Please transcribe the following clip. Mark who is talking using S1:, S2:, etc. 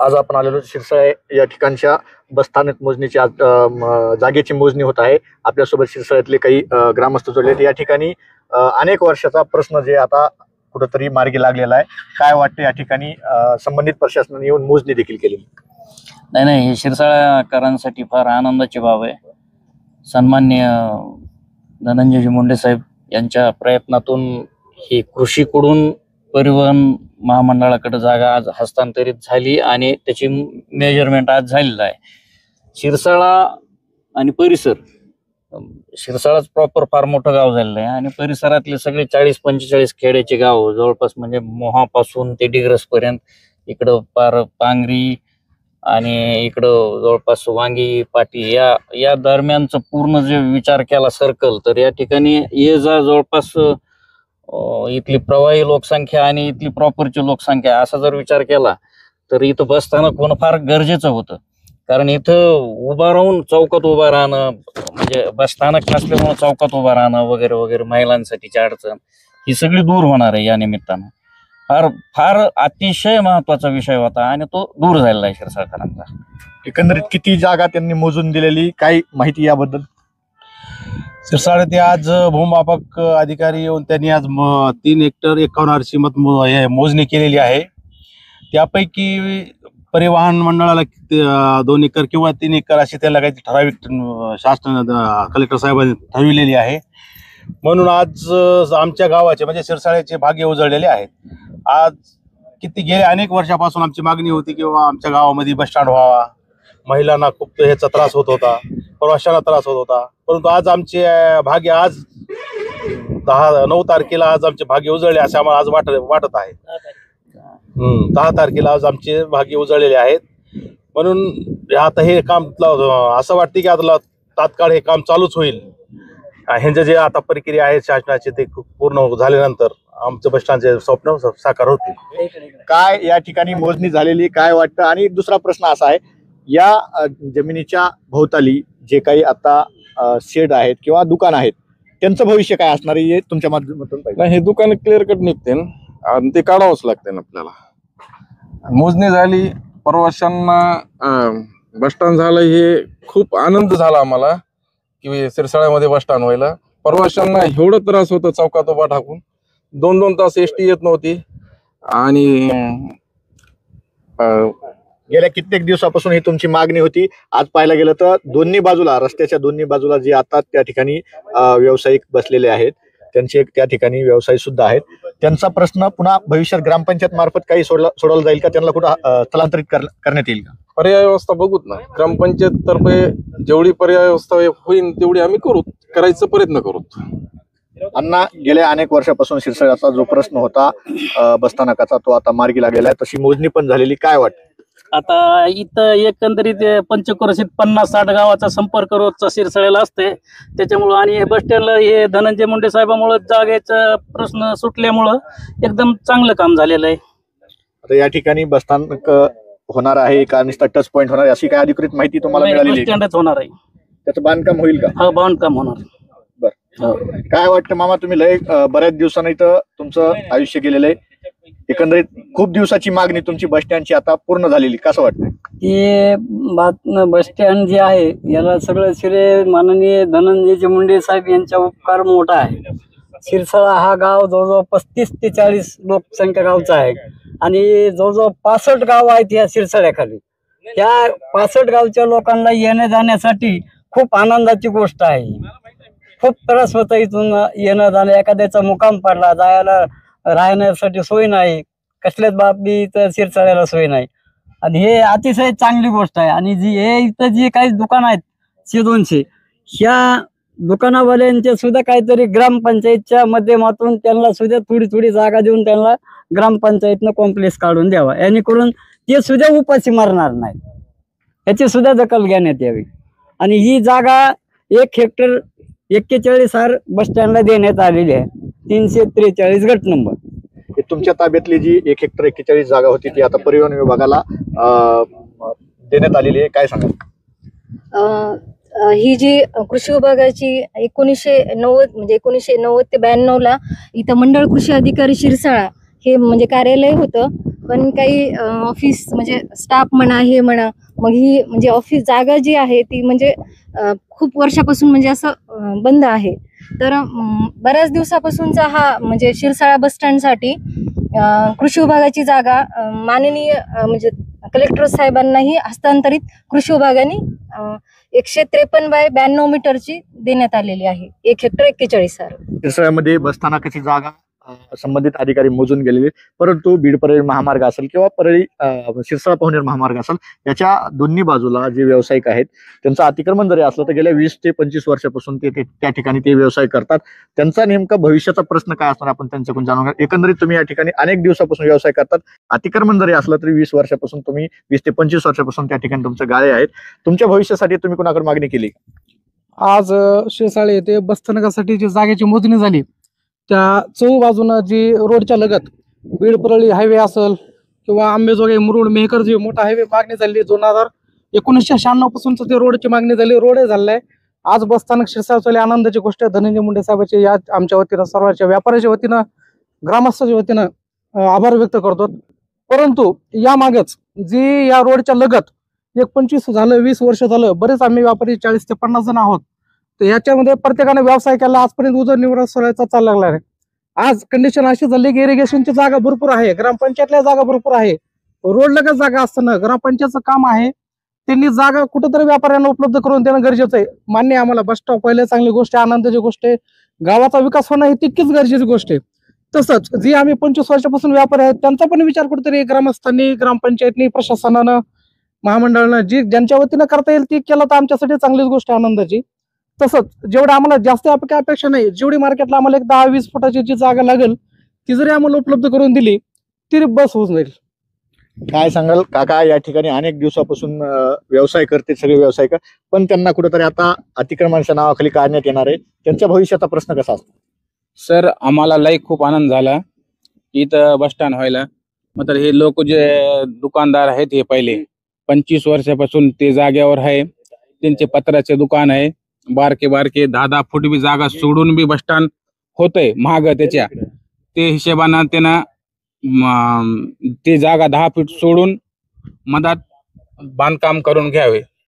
S1: आज आपण आलेलो शिरसाळे या ठिकाणच्या बसस्थानक मोजणीची आज जागेची मोजणी होत आहे। आपल्यासोबत शिरसाळ्यातले काही ग्रामस्थ जोडलेत। या ठिकाणी अनेक वर्षाचा प्रश्न जे आता कुठेतरी मार्गी लागलेला आहे। काय वाटते या ठिकाणी संबंधित प्रशासनाने येऊन मोजणी देखील केली?
S2: नाही, हे शिरसाळ्याकरांसाठी फार आनंदाची बाब आहे। सन्माननीय धनंजयजी मुंडे साहेब यांच्या प्रयत्नातून ही कृषीकडून परिवहन महामंडळाकडे जागा आज हस्तांतरित झाली आणि त्याची मेजरमेंट आज झालेलं आहे। शिरसाळा आणि परिसर, शिरसाळाच प्रॉपर फार मोठं गाव झालेलं आहे आणि परिसरातले सगळे 40-45 खेड्याचे गाव जवळपास म्हणजे मोहापासून ते डिग्रस पर्यंत, इकडं पार पांगरी आणि इकडं जवळपास वांगी पाटी या दरम्यानचं पूर्ण जे विचार केला सर्कल, तर या ठिकाणी ये जा जवळपास इथली प्रवाही लोकसंख्या आणि इथली प्रॉपरची लोकसंख्या असा जर विचार केला तर इथं बसस्थानक होणं फार गरजेचं होतं। कारण इथं उभा राहून चौकात उभा राहणं, म्हणजे बसस्थानक नसल्यामुळे चौकात उभा राहणं वगैरे वगैरे, महिलांसाठीची अडचण ही सगळी दूर होणार आहे या निमित्तानं। फार फार अतिशय महत्वाचा विषय होता आणि तो दूर झालेला आहे शिरसाळकरांचा।
S1: एकंदरीत किती जागा त्यांनी मोजून दिलेली, काय माहिती याबद्दल?
S3: शिरसाळ्यात आज भूमापक अधिकारी येऊन त्यांनी आज 3 हेक्टर 51 अर्शीमत मोजणी केलेली आहे। त्यापैकी परिवहन मंडळाला 2 एकर किंवा 3 एकर अशी त्याला काही ठराविक शासन कलेक्टर साहेबांनी ठरविलेली आहे। म्हणून आज आमच्या गावाचे म्हणजे शिरसाळ्याचे भाग्य उजळलेले आहेत। आज गेल्या अनेक वर्षापासून आमची मागणी होती किंवा आमच्या गावामध्ये बस स्टँड व्हावा, महिलांना खूप ह्याचा त्रास होत होता, प्रवाशांना त्रास होत होता, परंतु आज आमचे भाग्य आज 9 तारखेला आज आमचे भाग्य उजळले असे आम्हाला आज वाटत आहे। 10 तारखेला आज आमचे भाग्य उजळलेले आहेत। म्हणून आता हे काम असं वाटते की आता तात्काळ हे काम चालूच होईल। ह्यांचे जे आता प्रक्रिया आहे शासनाचे ते पूर्ण झाल्यानंतर आमचं बस स्टँडचे स्वप्न साकार होतील।
S1: काय या ठिकाणी मोजणी झालेली काय वाटतं? आणि दुसरा प्रश्न असा आहे, या जमिनीच्या भोवताली जे काही आता शेड आहेत किंवा दुकान आहेत त्यांचं भविष्य काय असणार आहे तुमच्या माध्यमातून?
S4: नाही, हे दुकान क्लिअर कट निघते आणि ते काढावंच लागते ना आपल्याला। मोजणी झाली, प्रवाशांना बस स्टँड झालं, हे खूप आनंद झाला आम्हाला की शिरसाळ्यामध्ये बस स्टँड व्हायला। प्रवाशांना एवढं त्रास होतं चौकात उभा टाकून, 2-2 तास एसटी येत नव्हती आणि
S1: गेल्या कित्येक दिवसापासून ही तुमची मागणी होती। आज पाहायला गेलं तर दोन्ही बाजूला, रस्त्याच्या दोन्ही बाजूला जे आता त्या ठिकाणी व्यावसायिक बसलेले आहेत त्यांचे त्या ठिकाणी व्यवसाय सुद्धा आहेत, त्यांचा प्रश्न पुन्हा भविष्यात ग्रामपंचायत मार्फत काही सोडवला जाईल का? त्यांना कुठं स्थलांतरित करण्यात येईल का?
S4: पर्याय व्यवस्था बघूत ना, ग्रामपंचायत तर्फे जेवढी पर्याय व्यवस्था होईल तेवढी आम्ही करायचा प्रयत्न करू।
S1: अण्णा, गेल्या अनेक वर्षापासून शिरसाळ्याचा जो प्रश्न होता बसस्थानकाचा तो आता मार्गी लागलेला आहे, तशी मोजणी पण झालेली, काय वाटतं?
S2: आता इथं एकंदरीत पंचक्रोशीत 50-60 गावाचा संपर्क रोजचा शिरसाळ्याला असते, त्याच्यामुळं आणि बस स्टँडला हे धनंजय मुंडे साहेबांमुळे जागेचा प्रश्न सुटल्यामुळं एकदम चांगलं काम झालेलं आहे।
S1: आता या ठिकाणी बसस्थानक होणार आहे का नुसता टच पॉईंट होणार, अशी काय अधिकृत माहिती तुम्हाला मिळालेली?
S2: बस स्टँडच होणार आहे,
S1: त्याचं बांधकाम होईल का?
S2: हा, बांधकाम होणार।
S1: काय वाटतं मामा, तुम्ही लय बऱ्याच दिवसांनी इथं तुमचं आयुष्य गेलेलं आहे, एकंदरीत खूप दिवसाची मागणी तुमची बस स्टँडची आता पूर्ण झालेली, कसं वाटतं?
S5: हे बस स्टँड जे आहे याला सगळं श्रेय माननीय धनंजय मुंडे साहेब यांचा उपकार मोठा आहे। शिरसाळा हा गाव जवळजवळ 35 ते 40 लोकसंख्या गावचा आहे आणि जवळजवळ 65 गाव आहेत या शिरसाळ्याखाली। त्या 65 गावच्या लोकांना येण्या जाण्यासाठी खूप आनंदाची गोष्ट आहे। खूप त्रास होता इथून येणं जाणं, एखाद्याचा मुक्काम पडला, जायला राहण्यासाठी सोय नाही, कसल्याच बाबी तर शिरसाळ्याला सोय नाही आणि हे अतिशय चांगली गोष्ट आहे। आणि हे इथं जी काही दुकान आहेत 100-200, ह्या दुकानावाल्यांचे सुद्धा काहीतरी ग्रामपंचायतच्या माध्यमातून त्यांना सुद्धा थोडी जागा देऊन त्यांना ग्रामपंचायतनं कॉम्प्लेक्स काढून द्यावा, याने करून ते सुद्धा उपाशी मारणार नाही, याची सुद्धा दखल घेण्यात यावी। आणि ही जागा 1 हेक्टर 41 बस स्टँडला देण्यात आलेली आहे, 343 गट नंबर।
S1: तुमच्या ताब्यातली जी 1 हेक्टर 41 जागा होती ती आता परिवहन विभागाला देण्यात आलेली आहे, काय सांगाल?
S6: ही जी कृषी विभागाची 1990 म्हणजे 1990 ते 92 ला इथं मंडळ कृषी अधिकारी शिरसाळा हे म्हणजे कार्यालय होतं, पण काही ऑफिस म्हणजे स्टाफ म्हणा हे म्हणा, मग ही म्हणजे ऑफिस जागा जी आहे ती म्हणजे खूप वर्षापासून म्हणजे असं बंद आहे. तर बऱ्याच दिवसापासूनचा हा म्हणजे शिरसाळा बस स्टँडसाठी कृषी विभागाची जागा माननीय म्हणजे कलेक्टर साहेबांनाही हस्तांतरित कृषी विभागाने 153 बाय 92 मीटरची देण्यात आलेली आहे. 1 हेक्टर 41,000.
S1: शिरसाळ्यामध्ये बसस्थानकाची जागा संबंधित अधिकारी मोजून गेलेले, परंतु बीड परळी महामार्ग असेल किंवा परळी शिरसाळा पवनेर महामार्ग असेल, याच्या दोन्ही बाजूला जे व्यावसायिक आहेत त्यांचं अतिक्रमण जरी असलं तर गेल्या 20 ते 25 वर्षापासून ते त्या ठिकाणी ते व्यवसाय करतात. त्यांचा नेमका भविष्याचा प्रश्न काय असणार आपण त्यांच्याकडून जाणून घेऊ. एकंदरीत तुम्ही या ठिकाणी अनेक दिवसापासून व्यवसाय करतात. अतिक्रमण जरी असलं तरी 20 वर्षापासून तुम्ही 20 ते 25 वर्षापासून त्या ठिकाणी तुमचे गाळे आहेत. तुमच्या भविष्यासाठी तुम्ही कोणाकडे मागणी केली?
S7: आज शिरसाळे येथे बसस्थानकासाठी जी जागेची मोजणी झाली, त्या चहू बाजूनं जी रोडच्या लगत बीड परळी हायवे असेल किंवा आंबेजोगाई मुरुड मेहकर जी मोठा हायवे मागणी झाली 1996 पासूनच ते रोडची मागणी झाली, रोड झालाय. आज बसस्थानक शिरसाळ आनंदाची गोष्ट आहे. धनंजय मुंडे साहेबांचे या आमच्या वतीनं, सर्वांच्या व्यापाऱ्याच्या वतीनं, ग्रामस्थांच्या वतीनं आभार व्यक्त करतो. परंतु या मागच जी या रोडच्या लगत 25 झालं 20 वर्ष झालं, बरेच आम्ही व्यापारी 40 ते 50 जण आहोत. तर याच्यामध्ये प्रत्येकाने व्यवसाय केला, आजपर्यंत उदरनिर्वाह चालला लागला आहे. आज कंडिशन अशी झाली की इरिगेशनची जागा भरपूर आहे, ग्रामपंचायतल्या जागा भरपूर आहे, रोड लगत जागा असताना ग्रामपंचायतचं काम आहे, त्यांनी जागा कुठेतरी व्यापाऱ्यांना उपलब्ध करून देणं गरजेचं आहे. मान्य आम्हाला बस स्टॉप पहिले चांगली गोष्ट आहे, आनंदाची गोष्ट आहे, गावाचा विकास होणं ही तितकीच गरजेची गोष्ट आहे. तसंच जी आम्ही 25 वर्षापासून व्यापारी आहेत त्यांचा पण विचार कुठेतरी ग्रामस्थांनी, ग्रामपंचायतनी, प्रशासनानं, महामंडळानं जी ज्यांच्या वतीनं करता येईल ती केलं तर आमच्यासाठी चांगलीच गोष्ट आहे आनंदाची. तसंच जेवढं आम्हाला जास्त अपेक्षा नाही, जेवढी मार्केटला आम्हाला एक 10-20 फुटाची जी जागा लागेल ती जरी आम्हाला उपलब्ध करून दिली तरी बस होऊन जाईल.
S1: काय सांगाल काका? या ठिकाणी अनेक दिवसापासून व्यवसाय करते सगळे व्यावसायिक, पण त्यांना कुठेतरी आता अतिक्रमणाच्या नावाखाली काढण्यात येणार आहे. त्यांच्या भविष्याचा प्रश्न कसा असतो?
S8: सर, आम्हाला लई खूप आनंद झाला इथं बस स्टँड व्हायला. मात्र हे लोक जे दुकानदार आहेत हे पहिले 25 वर्षापासून ते जागेवर आहे, त्यांचे पत्राचे दुकान आहे, बारके 10-10 फूट बी जागा सोडून बी बस स्टँड होतंय महाग त्याच्या, ते हिशेबानं त्यांना ते जागा 10 फूट सोडून मधात बांधकाम करून घ्यावे.